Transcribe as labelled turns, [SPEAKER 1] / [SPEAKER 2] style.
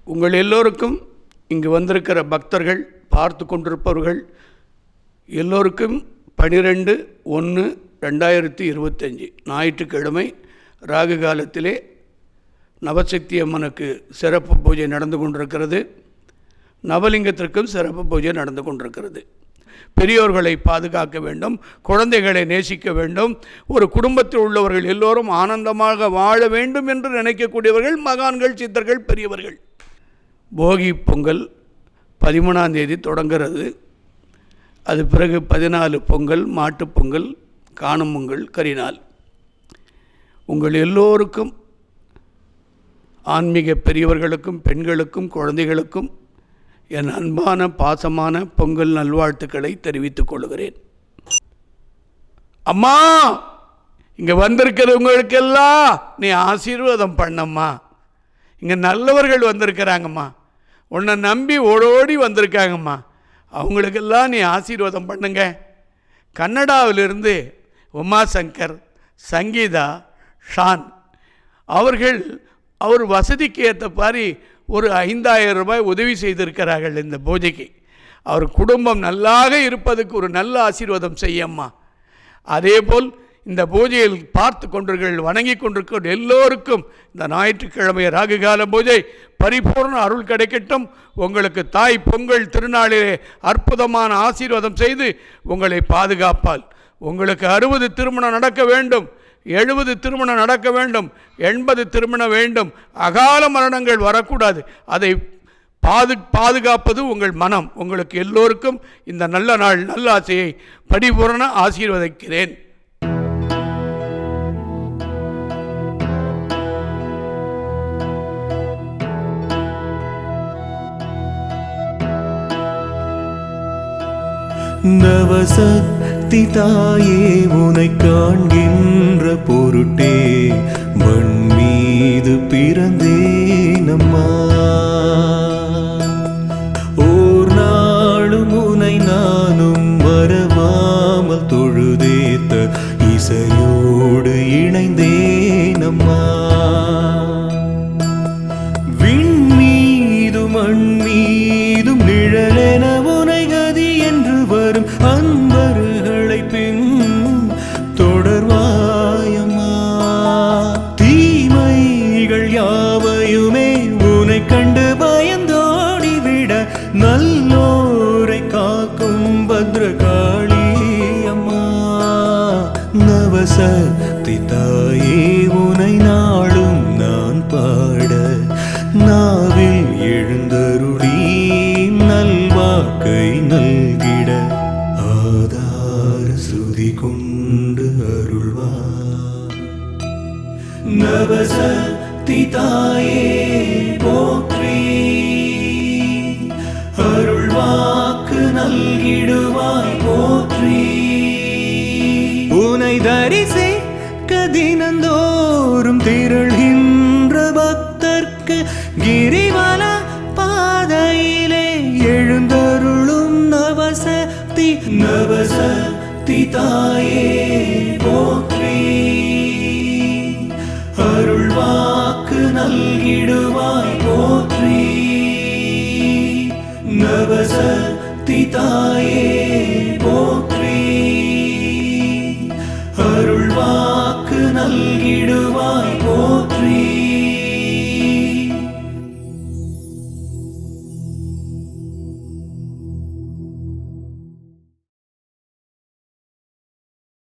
[SPEAKER 1] உங்கள் எல்லோருக்கும் இங்கு வந்திருக்கிற பக்தர்கள், பார்த்து கொண்டிருப்பவர்கள் எல்லோருக்கும் 12/1/2025 ஞாயிற்றுக்கிழமை ராகு காலத்திலே நவசக்தி அம்மனுக்கு சிறப்பு பூஜை நடந்து கொண்டிருக்கிறது. நவலிங்கத்திற்கும் சிறப்பு பூஜை நடந்து கொண்டிருக்கிறது. பெரியோர்களை பாதுகாக்க வேண்டும், குழந்தைகளை நேசிக்க வேண்டும், ஒரு குடும்பத்தில் உள்ளவர்கள் எல்லோரும் ஆனந்தமாக வாழ வேண்டும் என்று நினைக்கக்கூடியவர்கள் மகான்கள், சித்தர்கள், பெரியவர்கள். போகி பொங்கல் 13ஆம் தேதி தொடங்கிறது. அது பிறகு 14 பொங்கல், மாட்டுப்பொங்கல், காணும் பொங்கல், கரிநாள். உங்கள் எல்லோருக்கும், ஆன்மீக பெரியவர்களுக்கும், பெண்களுக்கும், குழந்தைகளுக்கும் என் அன்பான பாசமான பொங்கல் நல்வாழ்த்துக்களை தெரிவித்துக் கொள்கிறேன். அம்மா, இங்கே வந்திருக்கிறவங்களுக்கெல்லாம் நீ ஆசீர்வாதம் பண்ணம்மா. இங்கே நல்லவர்கள் வந்திருக்கிறாங்கம்மா, உன்னை நம்பி ஓடோடி வந்திருக்காங்கம்மா. அவங்களுக்கெல்லாம் நீ ஆசீர்வாதம் பண்ணுங்க. கன்னடாவிலிருந்து உமாசங்கர், சங்கீதா, ஷான் அவர்கள் அவர் வசதிக்கு ஏற்ற மாதிரி ஒரு 5000 ரூபாய் உதவி செய்திருக்கிறார்கள் இந்த பூஜைக்கு. அவர் குடும்பம் நல்லாக இருப்பதுக்கு ஒரு நல்ல ஆசீர்வாதம் செய்யம்மா. அதேபோல் இந்த பூஜையில் பார்த்து கொண்டிருக்கிற, வணங்கி கொண்டிருக்கிற எல்லோருக்கும் இந்த ஞாயிற்றுக்கிழமை ராகுகால பூஜை பரிபூர்ண அருள் கிடைக்கட்டும். உங்களுக்கு தாய் பொங்கல் திருநாளிலே அற்புதமான ஆசீர்வாதம் செய்து உங்களை பாதுகாப்பால். உங்களுக்கு 60 திருமணம் நடக்க வேண்டும், 70 திருமணம் நடக்க வேண்டும், 80 திருமணம் வேண்டும். அகால மரணங்கள் வரக்கூடாது. அதை பாதுகாப்பது உங்கள் மனம். உங்களுக்கு எல்லோருக்கும் இந்த நல்ல நாள் நல்ல ஆசையை பரிபூரண ஆசீர்வதிக்கிறேன்.
[SPEAKER 2] நவசக்தி தாயே, உனை காண்கின்ற பொருட்டே மண் மீது பிறந்தேனம்மா. ஓர் நாளும் உனை நானும் மறவாமல் தொழுதேத்த இசையோடு இணைந்தேனம்மா. விண்மீதும் மண் மீதும் நிழலென உனை கதி என்று வரும் அன்பர்களை பின் தொடர்வாயம்மா. தீமைகள் யாவையுமே உனை கண்டு பயந்தோடிவிட நல்லோரை காக்கும் பத்ரகாளி அம்மா. நவசக்தி தாயே, உனை நாளும் நான் பாட நாவில் எழுந்தருளி நல்வாக்கை நல்கிட ஆதார சுதி கொண்டு அருள்வார். நவசக்தி தாயே போற்றி, அருள்வாக்கு நல்கிடுவாய் போற்றி. உனை தரிசிக்க தினந்தோறும் திரள்கின்ற பக்தர்க்கு கிரிவல பாதையிலே எழுந்தருளும் நவசக்தி. நவசக்தி தாயே போற்றி, அருள்வாக்கு நல்கிடுவாய் போற்றி. நவசக்தி தாயே